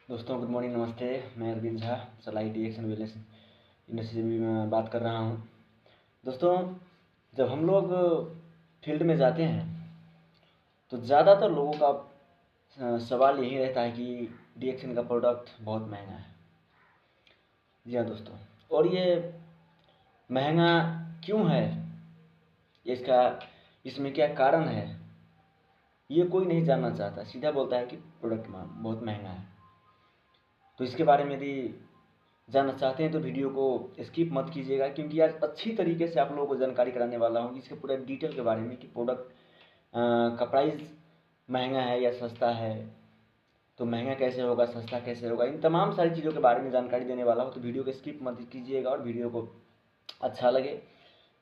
दोस्तों good morning, नमस्ते। मैं अरविंद झा सलाई डीएक्स एंड वेलनेस इंडस्ट्री से भी मैं बात कर रहा हूँ। दोस्तों, जब हम लोग फील्ड में जाते हैं तो ज़्यादातर लोगों का सवाल यही रहता है कि डीएक्सन का प्रोडक्ट बहुत महंगा है। जी हाँ दोस्तों, और ये महंगा क्यों है, इसका इसमें क्या कारण है, ये कोई नहीं जानना चाहता। सीधा बोलता है कि प्रोडक्ट बहुत महंगा है। तो इसके बारे में यदि जानना चाहते हैं तो वीडियो को स्किप मत कीजिएगा, क्योंकि आज अच्छी तरीके से आप लोगों को जानकारी कराने वाला हूँ इसके पूरा डिटेल के बारे में कि प्रोडक्ट का प्राइस महंगा है या सस्ता है, तो महंगा कैसे होगा, सस्ता कैसे होगा, इन तमाम सारी चीज़ों के बारे में जानकारी देने वाला हूँ। तो वीडियो को स्किप मत कीजिएगा और वीडियो को अच्छा लगे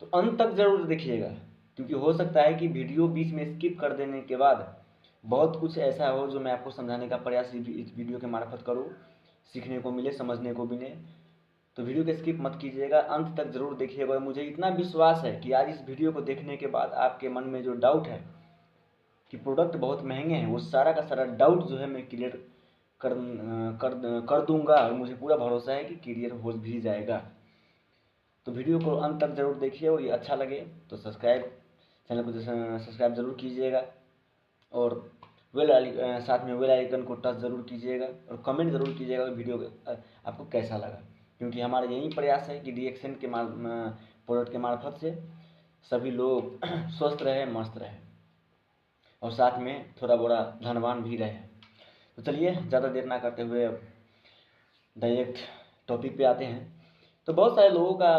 तो अंत तक ज़रूर देखिएगा, क्योंकि हो सकता है कि वीडियो बीच में स्किप कर देने के बाद बहुत कुछ ऐसा हो जो मैं आपको समझाने का प्रयास इस वीडियो के मार्फत करूँ, सीखने को मिले, समझने को मिले। तो वीडियो को स्किप मत कीजिएगा, अंत तक ज़रूर देखिएगा। और मुझे इतना विश्वास है कि आज इस वीडियो को देखने के बाद आपके मन में जो डाउट है कि प्रोडक्ट बहुत महंगे हैं, वो सारा का सारा डाउट जो है मैं क्लियर कर कर दूंगा, और मुझे पूरा भरोसा है कि क्लियर हो भी जाएगा। तो वीडियो को अंत तक ज़रूर देखिए, और ये अच्छा लगे तो चैनल को सब्सक्राइब ज़रूर कीजिएगा, और साथ में बेल आइकन को टच ज़रूर कीजिएगा, और कमेंट ज़रूर कीजिएगा वीडियो आपको कैसा लगा, क्योंकि हमारा यही प्रयास है कि डीएक्सन के प्रोडक्ट के मार्फत से सभी लोग स्वस्थ रहे, मस्त रहे, और साथ में थोड़ा बड़ा धनवान भी रहे। तो चलिए ज़्यादा देर ना करते हुए डायरेक्ट टॉपिक पे आते हैं। तो बहुत सारे लोगों का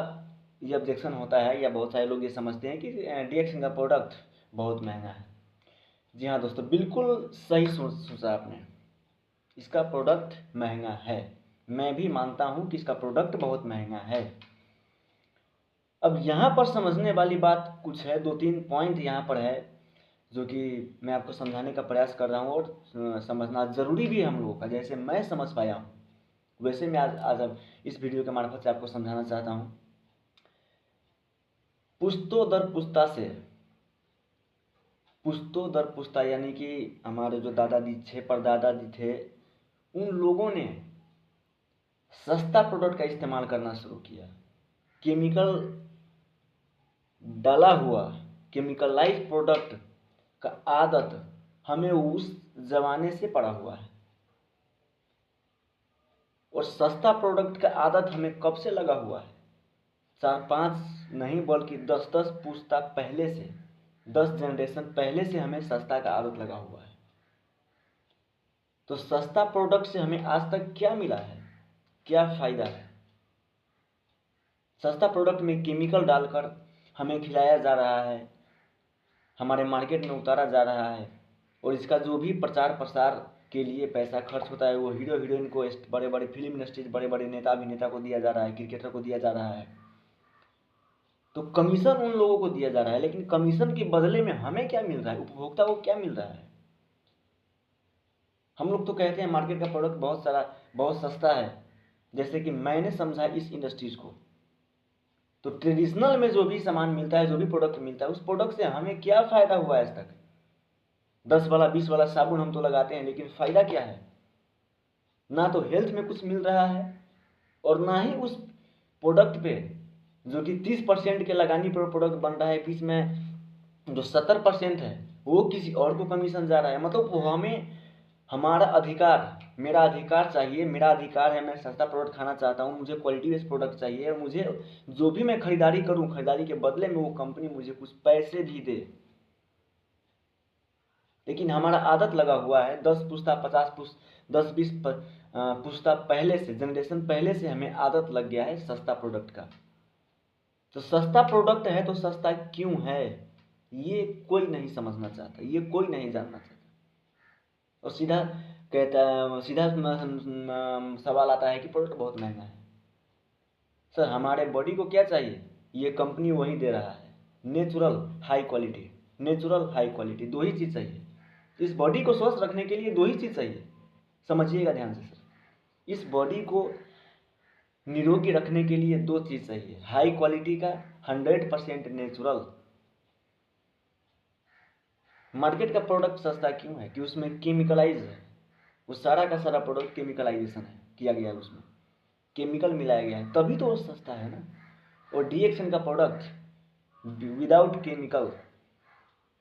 ये ऑब्जेक्शन होता है, या बहुत सारे लोग ये समझते हैं कि डीएक्सन का प्रोडक्ट बहुत महंगा है। जी हाँ दोस्तों, बिल्कुल सही सोचा आपने। इसका प्रोडक्ट महंगा है, मैं भी मानता हूँ कि इसका प्रोडक्ट बहुत महंगा है। अब यहाँ पर समझने वाली बात कुछ है, 2-3 पॉइंट यहाँ पर है जो कि मैं आपको समझाने का प्रयास कर रहा हूँ, और समझना ज़रूरी भी है हम लोगों का। जैसे मैं समझ पाया हूँ वैसे मैं आज अब इस वीडियो के मार्फत से आपको समझाना चाहता हूँ। पुश्तों दर पुश्ता यानी कि हमारे जो दादाजी थे, परदादाजी थे, उन लोगों ने सस्ता प्रोडक्ट का इस्तेमाल करना शुरू किया। केमिकल डाला हुआ केमिकलाइज प्रोडक्ट का आदत हमें उस ज़माने से पड़ा हुआ है, और सस्ता प्रोडक्ट का आदत हमें कब से लगा हुआ है? 4-5 नहीं बल्कि 10-10 पुश्ता पहले से, 10 जनरेशन पहले से हमें सस्ता का आदत लगा हुआ है। तो सस्ता प्रोडक्ट से हमें आज तक क्या मिला है, क्या फ़ायदा है? सस्ता प्रोडक्ट में केमिकल डालकर हमें खिलाया जा रहा है, हमारे मार्केट में उतारा जा रहा है, और इसका जो भी प्रचार प्रसार के लिए पैसा खर्च होता है वो हीरो हीरोइन को, बड़े बड़े फिल्म इंडस्ट्रीज, बड़े बड़े नेता अभिनेता को दिया जा रहा है, क्रिकेटर को दिया जा रहा है। तो कमीशन उन लोगों को दिया जा रहा है, लेकिन कमीशन के बदले में हमें क्या मिल रहा है, उपभोक्ता को क्या मिल रहा है? हम लोग तो कहते हैं मार्केट का प्रोडक्ट बहुत सस्ता है, जैसे कि मैंने समझा इस इंडस्ट्रीज को। तो ट्रेडिशनल में जो भी सामान मिलता है, जो भी प्रोडक्ट मिलता है, उस प्रोडक्ट से हमें क्या फ़ायदा हुआ है आज तक? 10 वाला 20 वाला साबुन हम तो लगाते हैं, लेकिन फ़ायदा क्या है? ना तो हेल्थ में कुछ मिल रहा है, और ना ही उस प्रोडक्ट पे जो कि 30% के लगानी पर प्रोडक्ट बन रहा है, बीच में जो 70% है वो किसी और को कमीशन जा रहा है। मतलब वो हमें हमारा अधिकार, मेरा अधिकार चाहिए, मेरा अधिकार है, मैं सस्ता प्रोडक्ट खाना चाहता हूँ, मुझे क्वालिटी बेस्ड प्रोडक्ट चाहिए, और मुझे जो भी मैं खरीदारी करूँ, खरीदारी के बदले में वो कंपनी मुझे कुछ पैसे भी दे। लेकिन हमारा आदत लगा हुआ है 10 पुश्ता 50 पुश्ता 10-20 पुश्ता पहले से, जनरेशन पहले से हमें आदत लग गया है सस्ता प्रोडक्ट का। तो सस्ता प्रोडक्ट है तो सस्ता क्यों है, ये कोई नहीं समझना चाहता, ये कोई नहीं जानना चाहता। और सीधा सवाल आता है कि प्रोडक्ट बहुत महंगा है। सर, हमारे बॉडी को क्या चाहिए? ये कंपनी वही दे रहा है, natural high quality. Natural high quality, दो ही चीज़ चाहिए इस बॉडी को स्वस्थ रखने के लिए, दो ही चीज़ चाहिए। समझिएगा ध्यान से सर, इस बॉडी को निरोगी रखने के लिए दो चीज़ चाहिए, हाई क्वालिटी का, 100% नेचुरल। मार्केट का प्रोडक्ट सस्ता क्यों है? कि उसमें केमिकलाइज है, वो सारा का सारा प्रोडक्ट केमिकलाइजेशन है, किया गया है, उसमें केमिकल मिलाया गया है, तभी तो वो सस्ता है ना। और डीएक्सन का प्रोडक्ट विदाउट केमिकल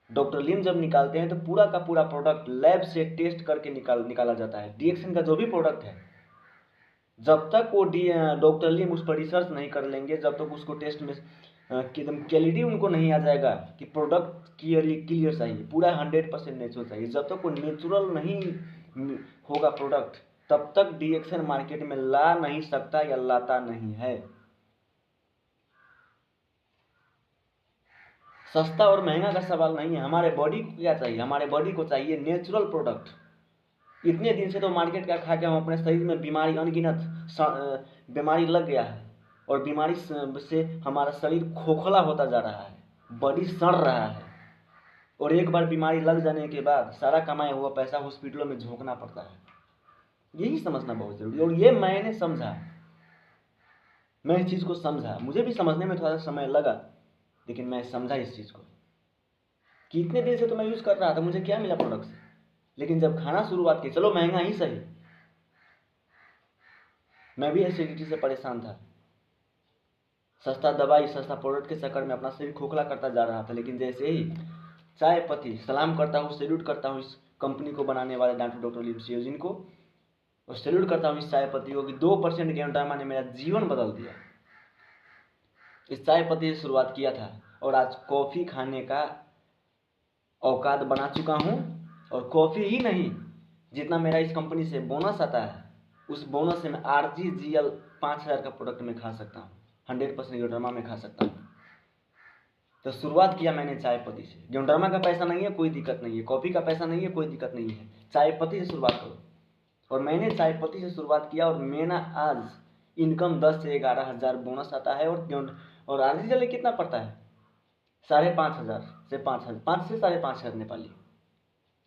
डॉक्टर लिम जब निकालते हैं तो पूरा का पूरा प्रोडक्ट लैब से टेस्ट करके निकाला जाता है। डीएक्सन का जो भी प्रोडक्ट है, जब तक वो डॉक्टर लिम उस पर रिसर्च नहीं कर लेंगे, जब तक उसको टेस्ट में एकदम क्लियरिटी उनको नहीं आ जाएगा कि प्रोडक्ट क्लियर चाहिए, पूरा 100% नेचुरल चाहिए, जब तक वो नेचुरल नहीं होगा प्रोडक्ट, तब तक डीएक्सन मार्केट में ला नहीं सकता या लाता नहीं है। सस्ता और महंगा का सवाल नहीं है। हमारे बॉडी को क्या चाहिए? हमारे बॉडी को चाहिए नेचुरल प्रोडक्ट। इतने दिन से तो मार्केट का खा के हम अपने शरीर में बीमारी अनगिनत बीमारी लग गया है, और बीमारी से हमारा शरीर खोखला होता जा रहा है, बॉडी सड़ रहा है, और एक बार बीमारी लग जाने के बाद सारा कमाया हुआ पैसा हॉस्पिटलों में झोंकना पड़ता है। यही समझना बहुत जरूरी है, और ये मैंने समझा, मैं इस चीज़ को समझा। मुझे भी समझने में थोड़ा सा समय लगा, लेकिन मैं समझा इस चीज़ को कि इतने दिन से तो मैं यूज़ कर रहा था, मुझे क्या मिला प्रोडक्ट से, लेकिन जब खाना शुरुआत की, चलो महंगा ही सही, मैं भी एसिडिटी से परेशान था, सस्ता दवाई सस्ता प्रोडक्ट के चक्कर में अपना शरीर खोखला करता जा रहा था। लेकिन जैसे ही चाय पत्ती, सलाम करता हूँ, सैल्यूट करता हूँ इस कंपनी को बनाने वाले डॉक्टर लिम सियोजिन को, और सैल्यूट करता हूँ इस चाय पत्ती को कि 2% गेंडामा ने मेरा जीवन बदल दिया। इस चाय पत्ती से शुरुआत किया था, और आज कॉफ़ी खाने का औकात बना चुका हूँ। और कॉफ़ी ही नहीं, जितना मेरा इस कंपनी से बोनस आता है, उस बोनस से मैं RGGL 5000 का प्रोडक्ट में खा सकता हूँ, 100% गेंडामा में खा सकता हूँ। तो शुरुआत किया मैंने चाय पत्ती से। गेंडामा का पैसा नहीं है, कोई दिक्कत नहीं है, कॉफ़ी का पैसा नहीं है, कोई दिक्कत नहीं है, चाय पत्ती से शुरुआत करो। और मैंने चाय पत्ती से शुरुआत किया, और मेरा आज इनकम 10 से 11 हज़ार बोनस आता है। और RGGL कितना पड़ता है? 5,500 से 5,000, 5 से 5,500 नेपाली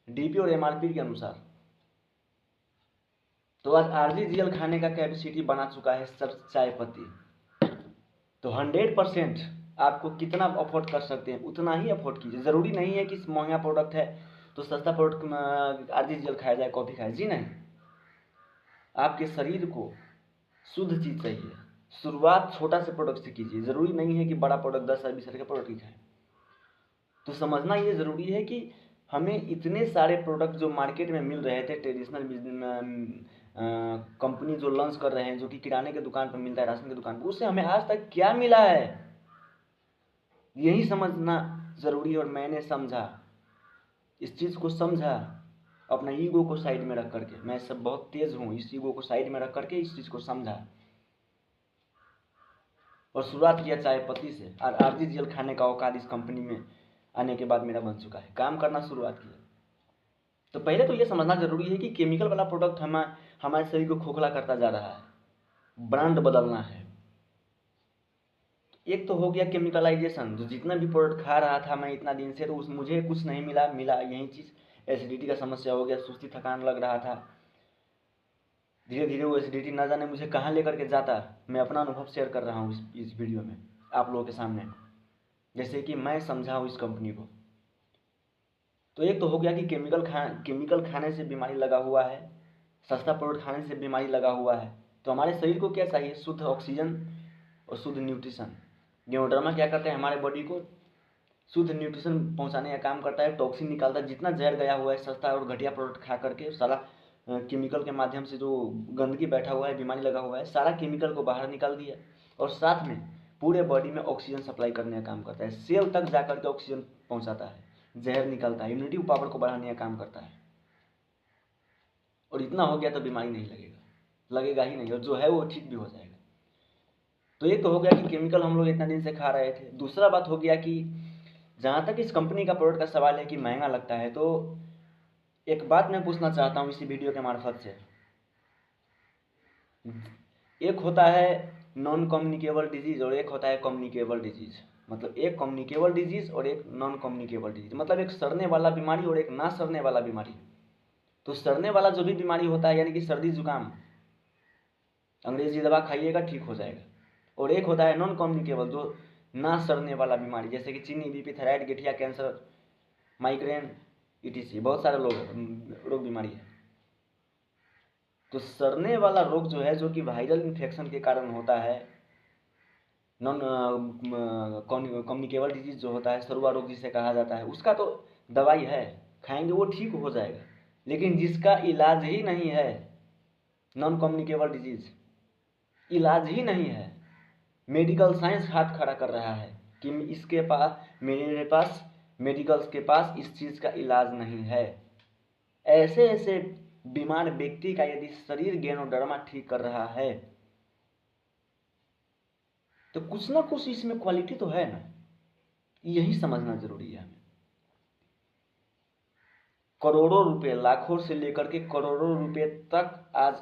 DP और MRP के अनुसार। तो आज RGGL खाने का कैपेसिटी बना चुका है सब चाय पत्ती। तो 100% आपको कितना अफोर्ड कर सकते हैं उतना ही अफोर्ड कीजिए। ज़रूरी नहीं है कि महंगा प्रोडक्ट है तो सस्ता प्रोडक्ट RGGL खाया जाए, कॉफ़ी खाए, जी नहीं। आपके शरीर को शुद्ध चीज़ चाहिए, शुरुआत छोटा से प्रोडक्ट से कीजिए। ज़रूरी नहीं है कि बड़ा प्रोडक्ट 10,000-20,000 का प्रोडक्ट ही खाएं। तो समझना ये ज़रूरी है कि हमें इतने सारे प्रोडक्ट जो मार्केट में मिल रहे थे, ट्रेडिशनल कंपनी जो लॉन्च कर रहे हैं, जो कि किराने के दुकान पर मिलता है, राशन की दुकान पर, उससे हमें आज तक क्या मिला है, यही समझना ज़रूरी है। और मैंने समझा, इस चीज़ को समझा, अपना ईगो को साइड में रख करके, मैं सब बहुत तेज़ हूँ, इस ईगो को साइड में रख करके इस चीज़ को समझा, और शुरुआत किया चाय पत्ती से। और RGGL खाने का औकात इस कंपनी में आने के बाद मेरा बन चुका है, काम करना शुरुआत किया। तो पहले तो ये समझना जरूरी है कि केमिकल वाला प्रोडक्ट हमारे शरीर को खोखला करता जा रहा है, ब्रांड बदलना है। एक तो हो गया केमिकलाइजेशन, जो जितना भी प्रोडक्ट खा रहा था मैं इतना दिन से, तो मुझे कुछ नहीं मिला यही चीज़, एसिडिटी का समस्या हो गया, सुस्ती थकान लग रहा था। धीरे धीरे वो एसिडिटी ना जाने मुझे कहाँ लेकर के जाता। मैं अपना अनुभव शेयर कर रहा हूँ इस वीडियो में आप लोगों के सामने, जैसे कि मैं समझा हूँ इस कंपनी को। तो एक तो हो गया कि केमिकल खाने से बीमारी लगा हुआ है, सस्ता प्रोडक्ट खाने से बीमारी लगा हुआ है। तो हमारे शरीर को क्या चाहिए? शुद्ध ऑक्सीजन और शुद्ध न्यूट्रिशन। गेंडामा क्या करते हैं? हमारे बॉडी को शुद्ध न्यूट्रिशन पहुंचाने का काम करता है, टॉक्सिन निकालता है। जितना जहर गया हुआ है सस्ता और घटिया प्रोडक्ट खा करके, सारा केमिकल के माध्यम से जो गंदगी बैठा हुआ है, बीमारी लगा हुआ है, सारा केमिकल को बाहर निकाल दिया, और साथ में पूरे बॉडी में ऑक्सीजन सप्लाई करने का काम करता है, सेल तक जा करके ऑक्सीजन पहुँचाता है, जहर निकालता है, इम्यूनिटी पावर को बढ़ाने का काम करता है। और इतना हो गया तो बीमारी नहीं लगेगा ही नहीं, और जो है वो ठीक भी हो जाएगा। तो ये तो हो गया कि केमिकल हम लोग इतना दिन से खा रहे थे। दूसरा बात हो गया कि जहाँ तक इस कंपनी का प्रोडक्ट का सवाल है कि महंगा लगता है, तो एक बात मैं पूछना चाहता हूँ इसी वीडियो के मार्फत से। एक होता है नॉन कम्युनिकेबल डिजीज़ और एक होता है कम्युनिकेबल डिजीज़। मतलब एक कम्युनिकेबल डिजीज़ और एक नॉन कम्युनिकेबल डिजीज़, मतलब एक सड़ने वाला बीमारी और एक ना सड़ने वाला बीमारी। तो सड़ने वाला जो भी बीमारी होता है, यानी कि सर्दी जुकाम, अंग्रेजी दवा खाइएगा ठीक हो जाएगा। और एक होता है नॉन कम्युनिकेबल, जो ना सड़ने वाला बीमारी, जैसे कि चीनी, BP, थायराइड, गठिया, कैंसर, माइग्रेन, ETC, बहुत सारे रोग बीमारी है। तो सड़ने वाला रोग जो है, जो कि वायरल इन्फेक्शन के कारण होता है, नॉन कम्युनिकेबल डिजीज जो होता है, सरुआ रोग जिसे कहा जाता है, उसका तो दवाई है, खाएंगे वो ठीक हो जाएगा। लेकिन जिसका इलाज ही नहीं है, नॉन कम्युनिकेबल डिजीज, इलाज ही नहीं है, मेडिकल साइंस हाथ खड़ा कर रहा है कि इसके पास, मेरे पास, मेडिकल्स के पास इस चीज़ का इलाज नहीं है। ऐसे ऐसे बीमार व्यक्ति का यदि शरीर गैनोडर्मा ठीक कर रहा है, तो कुछ ना कुछ इसमें क्वालिटी तो है ना, यही समझना जरूरी है हमें। करोड़ों रुपए, लाखों से लेकर के करोड़ों रुपए तक आज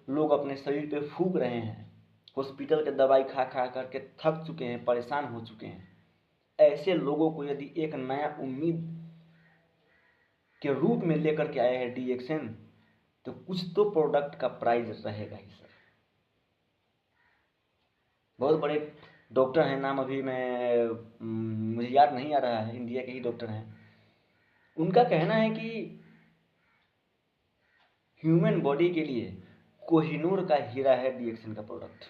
लोग अपने शरीर पे फूंक रहे हैं, हॉस्पिटल के दवाई खा खा करके थक चुके हैं, परेशान हो चुके हैं। ऐसे लोगों को यदि एक नया उम्मीद के रूप में लेकर के आया है डीएक्सन, तो कुछ तो प्रोडक्ट का प्राइस रहेगा ही सर। बहुत बड़े डॉक्टर हैं, नाम अभी मुझे याद नहीं आ रहा है, इंडिया के ही डॉक्टर हैं। उनका कहना है कि ह्यूमन बॉडी के लिए कोहिनूर का हीरा है डीएक्सन का प्रोडक्ट।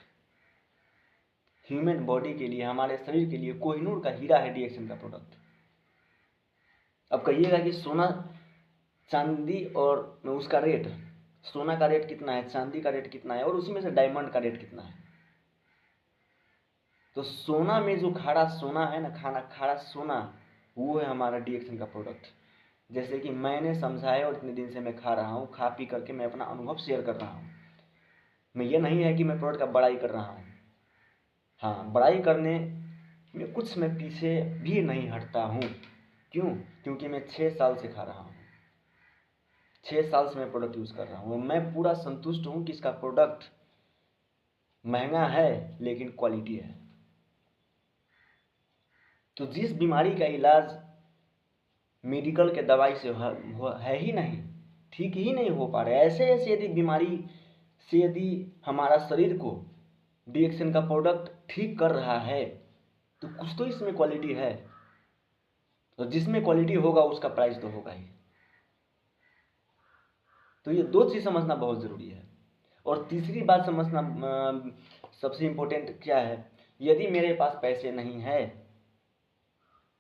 ह्यूमन बॉडी के लिए, हमारे शरीर के लिए कोहिनूर का हीरा है डीएक्सन का प्रोडक्ट। अब कहिएगा कि सोना चांदी और उसका रेट, सोना का रेट कितना है, चांदी का रेट कितना है, और उसी में से डायमंड का रेट कितना है। तो सोना में जो खारा सोना है ना, खारा सोना, वो है हमारा डीएक्सन का प्रोडक्ट। जैसे कि मैंने समझा है और इतने दिन से मैं खा रहा हूँ, खा पी करके मैं अपना अनुभव शेयर कर रहा हूँ। मैं ये नहीं है कि मैं प्रोडक्ट का बड़ाई कर रहा हूँ, हाँ, बड़ाई करने में कुछ मैं पीछे भी नहीं हटता हूँ। क्यों? क्योंकि मैं 6 साल से खा रहा हूँ, 6 साल से मैं प्रोडक्ट यूज़ कर रहा हूँ। मैं पूरा संतुष्ट हूँ कि इसका प्रोडक्ट महंगा है लेकिन क्वालिटी है। तो जिस बीमारी का इलाज मेडिकल के दवाई से है ही नहीं, ठीक ही नहीं हो पा रहा है, ऐसे ऐसे यदि बीमारी से यदि हमारा शरीर को डीएक्सन का प्रोडक्ट ठीक कर रहा है, तो कुछ तो इसमें क्वालिटी है। तो जिसमें क्वालिटी होगा उसका प्राइस तो होगा ही। तो ये 2 चीज़ समझना बहुत ज़रूरी है। और तीसरी बात समझना सबसे इम्पोर्टेंट क्या है, यदि मेरे पास पैसे नहीं है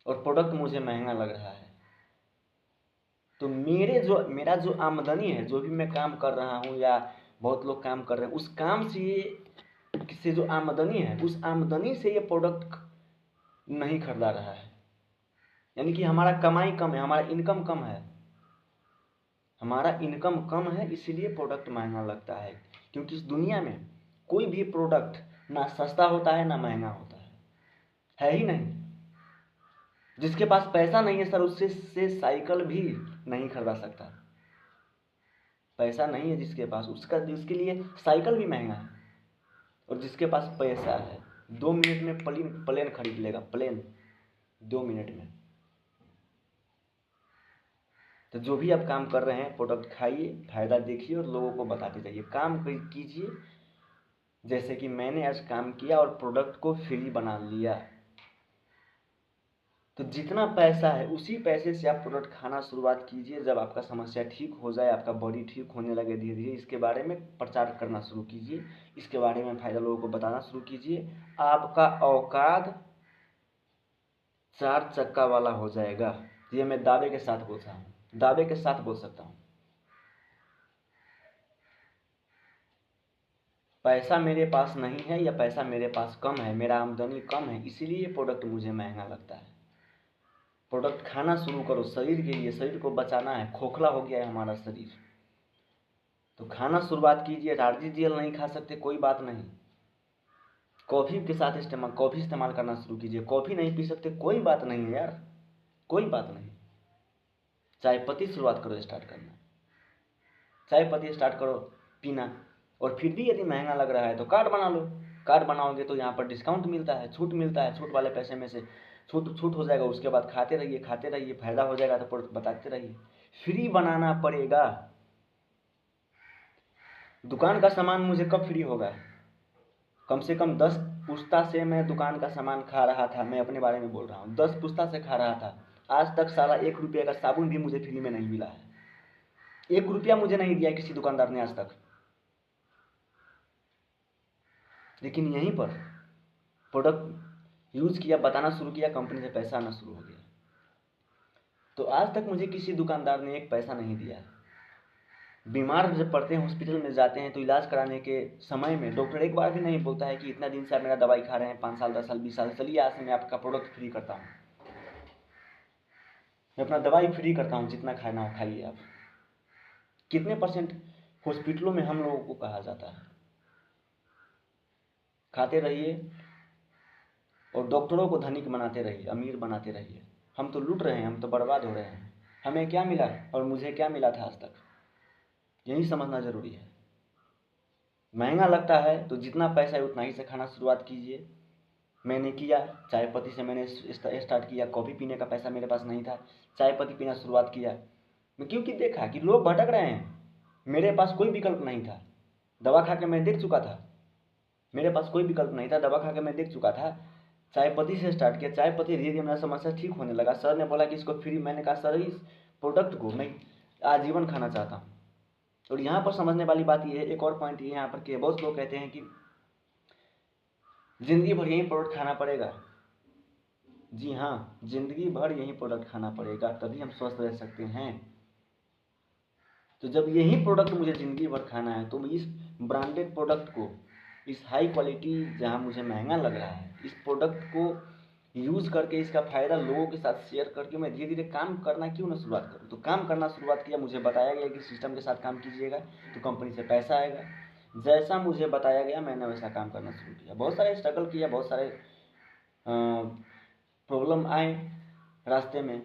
और प्रोडक्ट मुझे महंगा लग रहा है, तो मेरा जो आमदनी है, जो भी मैं काम कर रहा हूँ या बहुत लोग काम कर रहे हैं, उस काम से जो आमदनी है, उस आमदनी से ये प्रोडक्ट नहीं खरीदा रहा है। यानी कि हमारा कमाई कम है, हमारा इनकम कम है, हमारा इनकम कम है, इसीलिए प्रोडक्ट महंगा लगता है। क्योंकि इस दुनिया में कोई भी प्रोडक्ट ना सस्ता होता है ना महंगा होता है ही नहीं। जिसके पास पैसा नहीं है सर, उससे साइकिल भी नहीं खरीदा सकता। पैसा नहीं है जिसके पास, उसके लिए साइकिल भी महंगा है। और जिसके पास पैसा है, 2 मिनट में प्लेन खरीद लेगा, प्लेन 2 मिनट में। तो जो भी आप काम कर रहे हैं, प्रोडक्ट खाइए, फायदा देखिए और लोगों को बताते जाइए, काम कीजिए। जैसे कि मैंने आज काम किया और प्रोडक्ट को फ्री बना लिया। तो जितना पैसा है उसी पैसे से आप प्रोडक्ट खाना शुरुआत कीजिए। जब आपका समस्या ठीक हो जाए, आपका बॉडी ठीक होने लगे धीरे धीरे, इसके बारे में प्रचार करना शुरू कीजिए, इसके बारे में फ़ायदा लोगों को बताना शुरू कीजिए। आपका औकात 4 चक्का वाला हो जाएगा, ये मैं दावे के साथ बोलता हूँ, दावे के साथ बोल सकता हूँ। पैसा मेरे पास नहीं है या पैसा मेरे पास कम है, मेरा आमदनी कम है, इसीलिए प्रोडक्ट मुझे महंगा लगता है। प्रोडक्ट खाना शुरू करो शरीर के लिए, शरीर को बचाना है, खोखला हो गया है हमारा शरीर। तो खाना शुरुआत कीजिए। आरजीजीएल नहीं खा सकते, कोई बात नहीं, कॉफ़ी के साथ कॉफ़ी इस्तेमाल करना शुरू कीजिए। कॉफ़ी नहीं पी सकते, कोई बात नहीं है यार, कोई बात नहीं। चाय पत्ती शुरुआत करो, स्टार्ट करना, चाय पत्ती स्टार्ट करो पीना। और फिर भी यदि महंगा लग रहा है तो कार्ड बना लो। कार्ड बनाओगे तो यहाँ पर डिस्काउंट मिलता है, छूट मिलता है, छूट वाले पैसे में से छूट हो जाएगा। उसके बाद खाते रहिए, फायदा हो जाएगा तो बताते रहिए। फ्री बनाना पड़ेगा। दुकान का सामान मुझे कब फ्री होगा? कम से कम 10 पुस्ता से मैं दुकान का सामान खा रहा था, मैं अपने बारे में बोल रहा हूँ, 10 पुस्ता से खा रहा था। आज तक साला 1 रुपये का साबुन भी मुझे फ्री में नहीं मिला है, 1 रुपया मुझे नहीं दिया किसी दुकानदार ने आज तक। लेकिन यहीं पर प्रोडक्ट यूज़ किया, बताना शुरू किया, कंपनी से पैसा आना शुरू हो गया। तो आज तक मुझे किसी दुकानदार ने एक पैसा नहीं दिया। बीमार जब पड़ते हैं, हॉस्पिटल में जाते हैं, तो इलाज कराने के समय में डॉक्टर एक बार भी नहीं बोलता है कि इतना दिन से आप मेरा दवाई खा रहे हैं, 5 साल 10 साल 20 साल, चलिए आज से मैं आपका प्रोडक्ट फ्री करता हूँ, मैं अपना दवाई फ्री करता हूँ, जितना खाना हो खाइए आप। कितने % हॉस्पिटलों में हम लोगों को कहा जाता है खाते रहिए और डॉक्टरों को धनिक बनाते रहिए, अमीर बनाते रहिए। हम तो लूट रहे हैं, हम तो बर्बाद हो रहे हैं। हमें क्या मिला और मुझे क्या मिला था आज तक, यही समझना ज़रूरी है। महंगा लगता है तो जितना पैसा है उतना ही से खाना शुरुआत कीजिए। मैंने किया, चाय पत्ती से मैंने स्टार्ट किया। कॉफ़ी पीने का पैसा मेरे पास नहीं था, चाय पत्ती पीना शुरुआत किया मैं, क्योंकि देखा कि लोग भटक रहे हैं, मेरे पास कोई विकल्प नहीं था। दवा खा के मैं देख चुका था, मेरे पास कोई विकल्प नहीं था, दवा खा के मैं देख चुका था। चाय पत्ती से स्टार्ट किया, चाय पत्ती धीरे धीरे मेरा समस्या ठीक होने लगा। सर ने बोला कि इसको फ्री, मैंने कहा सर इस प्रोडक्ट को मैं आजीवन खाना चाहता हूँ। और यहाँ पर समझने वाली बात ये है, एक और पॉइंट ये यहाँ पर कि बहुत लोग कहते हैं कि ज़िंदगी भर यही प्रोडक्ट खाना पड़ेगा। जी हाँ, ज़िंदगी भर यही प्रोडक्ट खाना पड़ेगा, तभी हम स्वस्थ रह सकते हैं। तो जब यही प्रोडक्ट मुझे ज़िंदगी भर खाना है, तो मैं इस ब्रांडेड प्रोडक्ट को, इस हाई क्वालिटी जहाँ मुझे महंगा लग रहा है, इस प्रोडक्ट को यूज़ करके इसका फ़ायदा लोगों के साथ शेयर करके मैं धीरे धीरे काम करना क्यों ना शुरुआत करूँ। तो काम करना शुरुआत किया, मुझे बताया गया कि सिस्टम के साथ काम कीजिएगा तो कंपनी से पैसा आएगा। जैसा मुझे बताया गया मैंने वैसा काम करना शुरू किया। बहुत सारे स्ट्रगल किया, बहुत सारे प्रॉब्लम आए रास्ते में,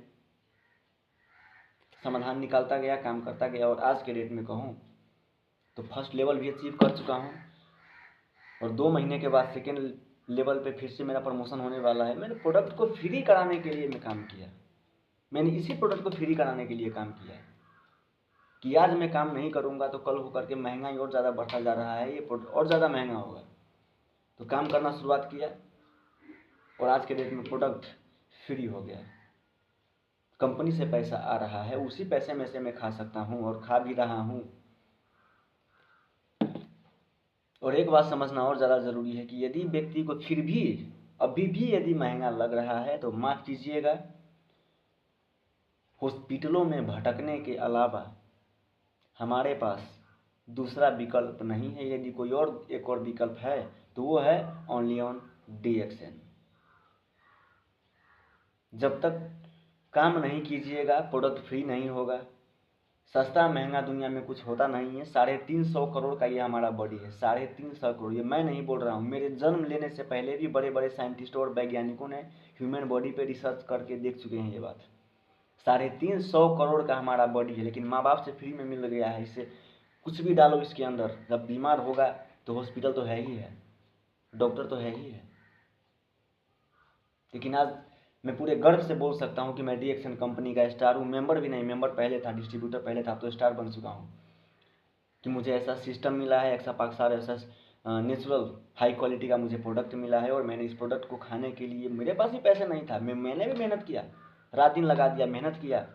समाधान निकालता गया, काम करता गया, और आज के डेट में कहूँ तो फर्स्ट लेवल भी अचीव कर चुका हूँ। और 2 महीने के बाद सेकेंड लेवल पे फिर से मेरा प्रमोशन होने वाला है। मैंने प्रोडक्ट को फ्री कराने के लिए मैं काम किया, मैंने इसी प्रोडक्ट को फ्री कराने के लिए काम किया कि आज मैं काम नहीं करूँगा तो कल होकर के महंगाई और ज़्यादा बढ़ता जा रहा है, ये प्रोडक्ट और ज़्यादा महंगा होगा। तो काम करना शुरुआत किया और आज के डेट में प्रोडक्ट फ्री हो गया। कंपनी से पैसा आ रहा है, उसी पैसे में से मैं खा सकता हूँ और खा भी रहा हूँ। और एक बात समझना और ज़्यादा ज़रूरी है कि यदि व्यक्ति को फिर भी अभी भी यदि महंगा लग रहा है तो माफ़ कीजिएगा, हॉस्पिटलों में भटकने के अलावा हमारे पास दूसरा विकल्प नहीं है। यदि कोई और एक और विकल्प है तो वो है ओनली ऑन DXN। जब तक काम नहीं कीजिएगा प्रोडक्ट फ्री नहीं होगा। सस्ता महंगा दुनिया में कुछ होता नहीं है। 350 करोड़ का ये हमारा बॉडी है, 350 करोड़। ये मैं नहीं बोल रहा हूँ, मेरे जन्म लेने से पहले भी बड़े बड़े साइंटिस्टों और वैज्ञानिकों ने ह्यूमन बॉडी पे रिसर्च करके देख चुके हैं ये बात। 350 करोड़ का हमारा बॉडी है, लेकिन माँ बाप से फ्री में मिल गया है। इससे कुछ भी डालो इसके अंदर, जब बीमार होगा तो हॉस्पिटल तो है ही है, डॉक्टर तो है ही है। लेकिन आज मैं पूरे गर्व से बोल सकता हूँ कि मैं DXN कंपनी का स्टार हूँ। मेंबर भी नहीं, मेंबर पहले था, डिस्ट्रीब्यूटर पहले था, तो स्टार बन चुका हूँ कि मुझे ऐसा सिस्टम मिला है, ऐसा पाकसार, ऐसा नेचुरल हाई क्वालिटी का मुझे प्रोडक्ट मिला है। और मैंने इस प्रोडक्ट को खाने के लिए, मेरे पास ही पैसे नहीं था, मैंने भी मेहनत किया, रात दिन लगा दिया, मेहनत किया।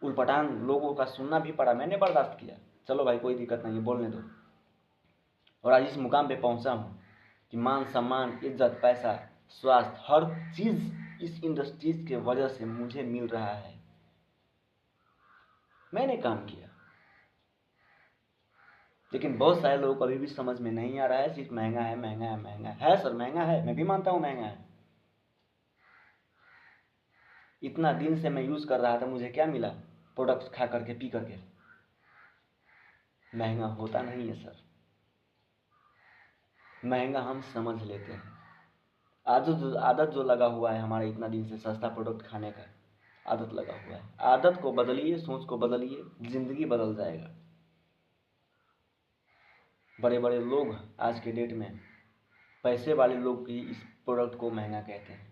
उलपटांग लोगों का सुनना भी पड़ा, मैंने बर्दाश्त किया, चलो भाई कोई दिक्कत नहीं है, बोलने दो। और आज इस मुकाम पे पहुंचा हूँ कि मान सम्मान, इज्जत, पैसा, स्वास्थ्य, हर चीज़ इस इंडस्ट्रीज के वजह से मुझे मिल रहा है। मैंने काम किया। लेकिन बहुत सारे लोगों को अभी भी समझ में नहीं आ रहा है, सिर्फ महंगा है, महंगा है, महंगा है। सर महंगा है, मैं भी मानता हूँ महंगा है। इतना दिन से मैं यूज़ कर रहा था, मुझे क्या मिला प्रोडक्ट्स खा करके, पी करके? महंगा होता नहीं है सर, महंगा हम समझ लेते हैं। आदत जो लगा हुआ है हमारे इतना दिन से सस्ता प्रोडक्ट खाने का, आदत लगा हुआ है। आदत को बदलिए, सोच को बदलिए, ज़िंदगी बदल जाएगा। बड़े बड़े लोग आज के डेट में, पैसे वाले लोग ही इस प्रोडक्ट को महंगा कहते हैं।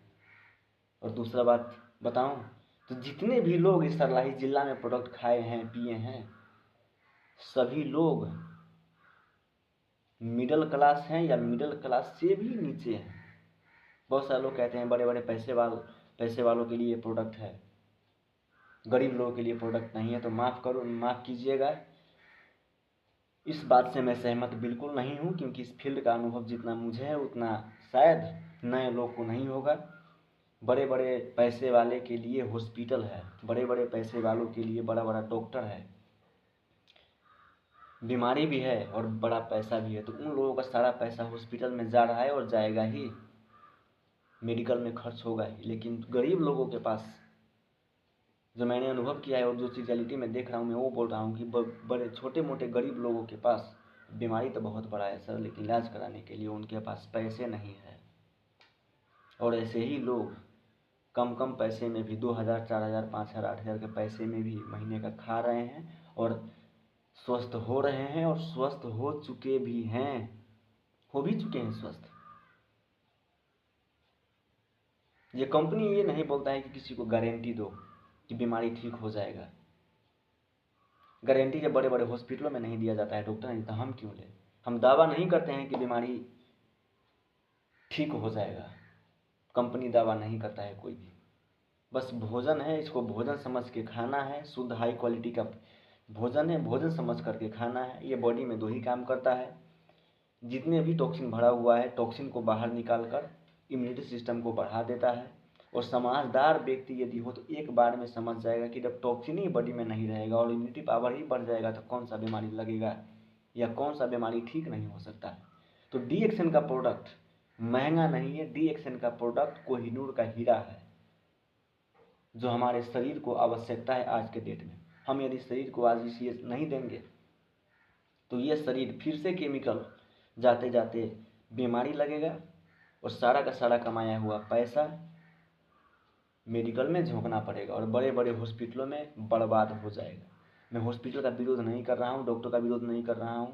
और दूसरा बात बताऊं तो जितने भी लोग इस सरलाही जिला में प्रोडक्ट खाए हैं, पिए हैं, सभी लोग मिडिल क्लास हैं या मिडिल क्लास से भी नीचे हैं। बहुत सारे लोग कहते हैं बड़े बड़े पैसे वालों के लिए प्रोडक्ट है, गरीब लोगों के लिए प्रोडक्ट नहीं है। तो माफ़ कीजिएगा, इस बात से मैं सहमत बिल्कुल नहीं हूँ, क्योंकि इस फील्ड का अनुभव जितना मुझे है उतना शायद नए लोग को नहीं होगा। बड़े बड़े पैसे वाले के लिए हॉस्पिटल है, बड़े बड़े पैसे वालों के लिए बड़ा बड़ा डॉक्टर है, बीमारी भी है और बड़ा पैसा भी है, तो उन लोगों का सारा पैसा हॉस्पिटल में जा रहा है और जाएगा ही, मेडिकल में खर्च होगा ही। लेकिन गरीब लोगों के पास, जो मैंने अनुभव किया है और जो चीज़ रियलिटी में देख रहा हूँ, मैं वो बोल रहा हूँ कि बड़े छोटे मोटे गरीब लोगों के पास बीमारी तो बहुत बड़ा है सर, लेकिन इलाज कराने के लिए उनके पास पैसे नहीं है। और ऐसे ही लोग कम कम पैसे में भी 2000, 4000, 5000, 8000 के पैसे में भी महीने का खा रहे हैं और स्वस्थ हो रहे हैं, और स्वस्थ हो चुके भी हैं, हो भी चुके हैं स्वस्थ। ये कंपनी ये नहीं बोलता है कि किसी को गारंटी दो कि बीमारी ठीक हो जाएगा। गारंटी जब बड़े बड़े हॉस्पिटलों में नहीं दिया जाता है, डॉक्टर नहीं देता, हम क्यों लें? हम दावा नहीं करते हैं कि बीमारी ठीक हो जाएगा, कंपनी दावा नहीं करता है कोई भी। बस भोजन है, इसको भोजन समझ के खाना है, शुद्ध हाई क्वालिटी का भोजन है, भोजन समझ करके खाना है। ये बॉडी में दो ही काम करता है, जितने भी टॉक्सिन भरा हुआ है, टॉक्सिन को बाहर निकाल कर इम्यूनिटी सिस्टम को बढ़ा देता है। और समझदार व्यक्ति यदि हो तो एक बार में समझ जाएगा कि जब टॉक्सिन ही बॉडी में नहीं रहेगा और इम्यूनिटी पावर ही बढ़ जाएगा तो कौन सा बीमारी लगेगा या कौन सा बीमारी ठीक नहीं हो सकता है। तो DXN का प्रोडक्ट महंगा नहीं है, DXN का प्रोडक्ट कोहिनूर का हीरा है, जो हमारे शरीर को आवश्यकता है आज के डेट में। हम यदि शरीर को आज इसे नहीं देंगे तो ये शरीर फिर से केमिकल जाते जाते बीमारी लगेगा और सारा का सारा कमाया हुआ पैसा मेडिकल में झोंकना पड़ेगा और बड़े बड़े हॉस्पिटलों में बर्बाद हो जाएगा। मैं हॉस्पिटल का विरोध नहीं कर रहा हूँ, डॉक्टर का विरोध नहीं कर रहा हूँ,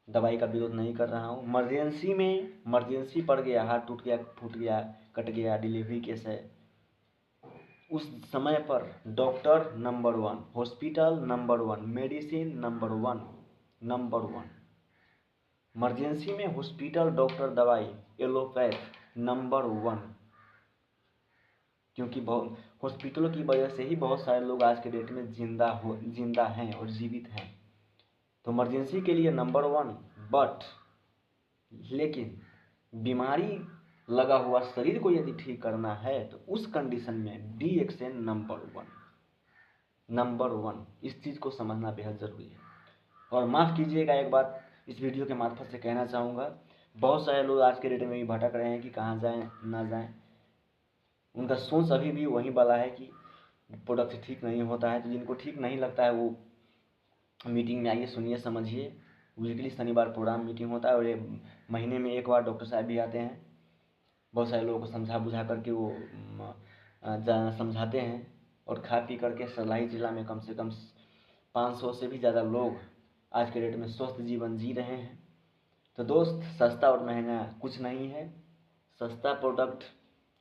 दवाई का विरोध नहीं कर रहा हूँ। मर्जेंसी में, मर्जेंसी पड़ गया, हाथ टूट गया, फूट गया, कट गया, डिलीवरी केस है, उस समय पर doctor number 1, hospital number 1, medicine number 1, number 1। Emergency में हॉस्पिटल, डॉक्टर, दवाई, एलोपैथ नंबर 1। क्योंकि बहुत हॉस्पिटलों की वजह से ही बहुत सारे लोग आज के डेट में जिंदा हैं और जीवित हैं। तो इमरजेंसी के लिए नंबर 1। बट लेकिन बीमारी लगा हुआ शरीर को यदि ठीक करना है तो उस कंडीशन में DXN नंबर 1, नंबर 1। इस चीज़ को समझना बेहद ज़रूरी है। और माफ़ कीजिएगा, एक बात इस वीडियो के मार्फत से कहना चाहूँगा, बहुत सारे लोग आज के डेट में भी भटक रहे हैं कि कहाँ जाएं ना जाएं। उनका सोच अभी भी वही वाला है कि प्रोडक्ट ठीक नहीं होता है। तो जिनको ठीक नहीं लगता है वो मीटिंग में आइए, सुनिए, समझिए। वीकली शनिवार प्रोग्राम मीटिंग होता है और ये महीने में एक बार डॉक्टर साहब भी आते हैं, बहुत सारे लोगों को समझा बुझा करके वो समझाते हैं। और खा पी करके सलाई जिला में कम से कम 500 से भी ज़्यादा लोग आज के डेट में स्वस्थ जीवन जी रहे हैं। तो दोस्त, सस्ता और महंगा कुछ नहीं है। सस्ता प्रोडक्ट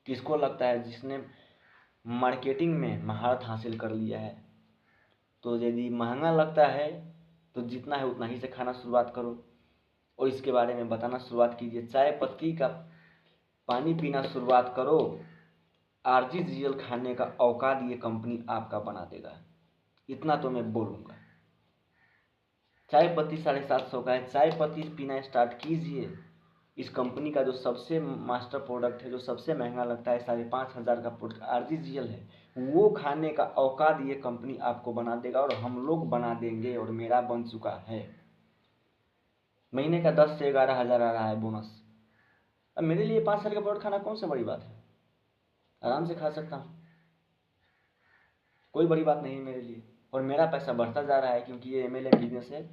किसको लगता है? जिसने मार्केटिंग में महारत हासिल कर लिया है। तो यदि महंगा लगता है तो जितना है उतना ही से खाना शुरुआत करो और इसके बारे में बताना शुरुआत कीजिए। चाय पत्ती का पानी पीना शुरुआत करो, RGGL खाने का औकात ये कंपनी आपका बना देगा, इतना तो मैं बोलूँगा। चाय पत्ती 750 का है, चाय पत्ती पीना स्टार्ट कीजिए। इस कंपनी का जो सबसे मास्टर प्रोडक्ट है, जो सबसे महंगा लगता है, 5500 का प्रोडक्ट RGGL है, वो खाने का औकात ये कंपनी आपको बना देगा और हम लोग बना देंगे और मेरा बन चुका है। महीने का 10 से 11 हज़ार आ रहा है बोनस। अब मेरे लिए 5 साल का प्रोडक्ट खाना कौन सा बड़ी बात है? आराम से खा सकता हूँ, कोई बड़ी बात नहीं है मेरे लिए। और मेरा पैसा बढ़ता जा रहा है क्योंकि ये MLM बिजनेस है।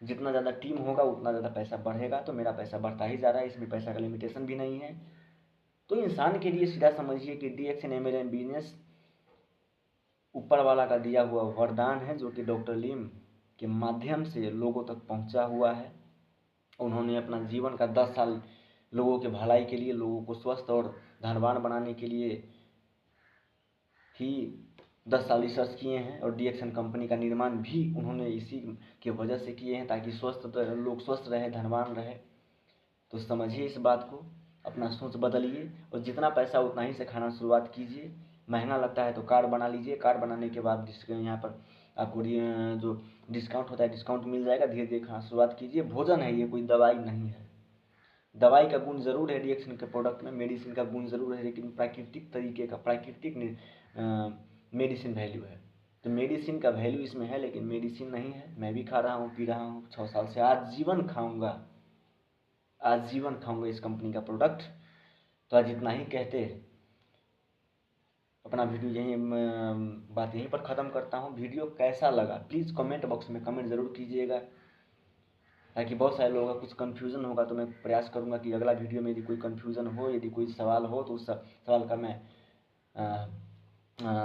जितना ज़्यादा टीम होगा उतना ज़्यादा पैसा बढ़ेगा, तो मेरा पैसा बढ़ता ही जा रहा है, इसमें पैसा का लिमिटेशन भी नहीं है। तो इंसान के लिए सीधा समझिए कि DXN MLM बिजनेस ऊपर वाला का दिया हुआ वरदान है, जो कि डॉक्टर लीम के माध्यम से लोगों तक पहुंचा हुआ है। उन्होंने अपना जीवन का 10 साल लोगों के भलाई के लिए, लोगों को स्वस्थ और धनवान बनाने के लिए ही 10 साल रिसर्च किए हैं और DXN कंपनी का निर्माण भी उन्होंने इसी की वजह से किए हैं, ताकि लोग स्वस्थ रहे, धनवान रहे। तो समझिए इस बात को, अपना सोच बदलिए और जितना पैसा उतना ही से खाना शुरुआत कीजिए। महंगा लगता है तो कार्ड बना लीजिए, कार्ड बनाने के बाद जिसके यहाँ पर आपको जो डिस्काउंट होता है डिस्काउंट मिल जाएगा। धीरे धीरे खाना शुरुआत कीजिए। भोजन है ये, कोई दवाई नहीं है। दवाई का गुण ज़रूर है रिएक्शन के प्रोडक्ट में, मेडिसिन का गुण ज़रूर है, लेकिन प्राकृतिक तरीके का प्राकृतिक मेडिसिन वैल्यू है। तो मेडिसिन का वैल्यू इसमें है, लेकिन मेडिसिन नहीं है। मैं भी खा रहा हूँ, पी रहा हूँ 6 साल से, आजीवन खाऊंगा, आजीवन खाऊंगा इस कंपनी का प्रोडक्ट। तो आज इतना ही कहते अपना वीडियो बात यहीं पर ख़त्म करता हूँ। वीडियो कैसा लगा प्लीज़ कमेंट बॉक्स में कमेंट ज़रूर कीजिएगा, ताकि बहुत सारे लोगों का कुछ कन्फ्यूज़न होगा। तो मैं प्रयास करूँगा कि अगला वीडियो में यदि कोई कन्फ्यूज़न हो, यदि कोई सवाल हो, तो उस सवाल का मैं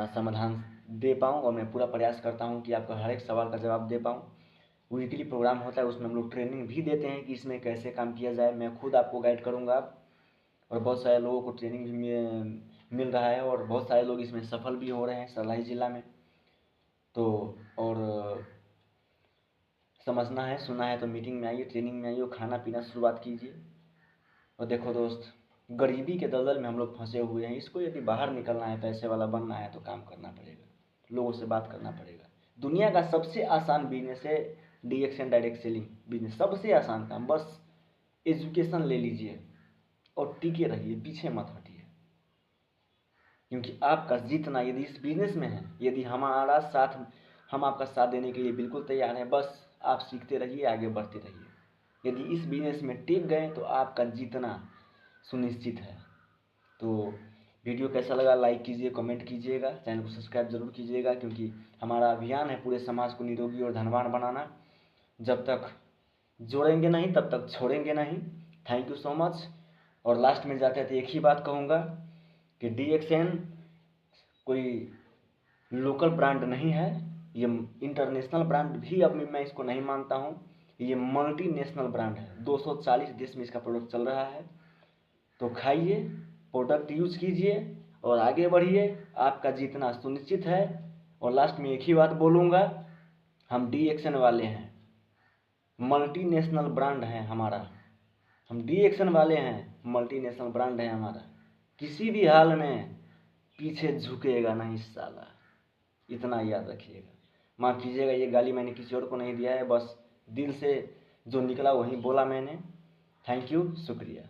समाधान दे पाऊँ। और मैं पूरा प्रयास करता हूँ कि आपका हर एक सवाल का जवाब दे पाऊँ। वीकली प्रोग्राम होता है, उसमें हम लोग ट्रेनिंग भी देते हैं कि इसमें कैसे काम किया जाए। मैं खुद आपको गाइड करूँगा, और बहुत सारे लोगों को ट्रेनिंग भी मिल रहा है, और बहुत सारे लोग इसमें सफल भी हो रहे हैं सलाही ज़िला में। तो और समझना है, सुनना है तो मीटिंग में आइए, ट्रेनिंग में आइए, खाना पीना शुरुआत कीजिए। और देखो दोस्त, गरीबी के दलदल में हम लोग फंसे हुए हैं। इसको यदि बाहर निकलना है, पैसे वाला बनना है, तो काम करना पड़ेगा, लोगों से बात करना पड़ेगा। दुनिया का सबसे आसान बिजनेस है DX and direct selling business, सबसे आसान काम। बस एजुकेशन ले लीजिए और टिके रहिए, पीछे मत हटिए। क्योंकि आपका जीतना यदि इस बिजनेस में है, यदि हमारा साथ, हम आपका साथ देने के लिए बिल्कुल तैयार हैं। बस आप सीखते रहिए, आगे बढ़ते रहिए। यदि इस बिजनेस में टिक गए तो आपका जीतना सुनिश्चित है। तो वीडियो कैसा लगा लाइक कीजिए, कमेंट कीजिएगा, चैनल को सब्सक्राइब जरूर कीजिएगा, क्योंकि हमारा अभियान है पूरे समाज को निरोगी और धनवान बनाना। जब तक जोड़ेंगे नहीं तब तक छोड़ेंगे नहीं। Thank you so much. और लास्ट में जाते हैं एक ही बात कहूँगा कि DXN कोई लोकल ब्रांड नहीं है, ये इंटरनेशनल ब्रांड भी अब मैं इसको नहीं मानता हूँ। ये मल्टीनेशनल ब्रांड है, 240 देश में इसका प्रोडक्ट चल रहा है। तो खाइए, प्रोडक्ट यूज कीजिए और आगे बढ़िए, आपका जीतना सुनिश्चित है। और लास्ट में एक ही बात बोलूँगा, हम DXN वाले हैं, मल्टीनेशनल ब्रांड है हमारा। हम DXN वाले हैं, मल्टीनेशनल ब्रांड है हमारा। किसी भी हाल में पीछे झुकेगा नहीं साला, इतना याद रखिएगा। माफ़ कीजिएगा, ये गाली मैंने किसी और को नहीं दिया है, बस दिल से जो निकला वही बोला मैंने। थैंक यू, शुक्रिया।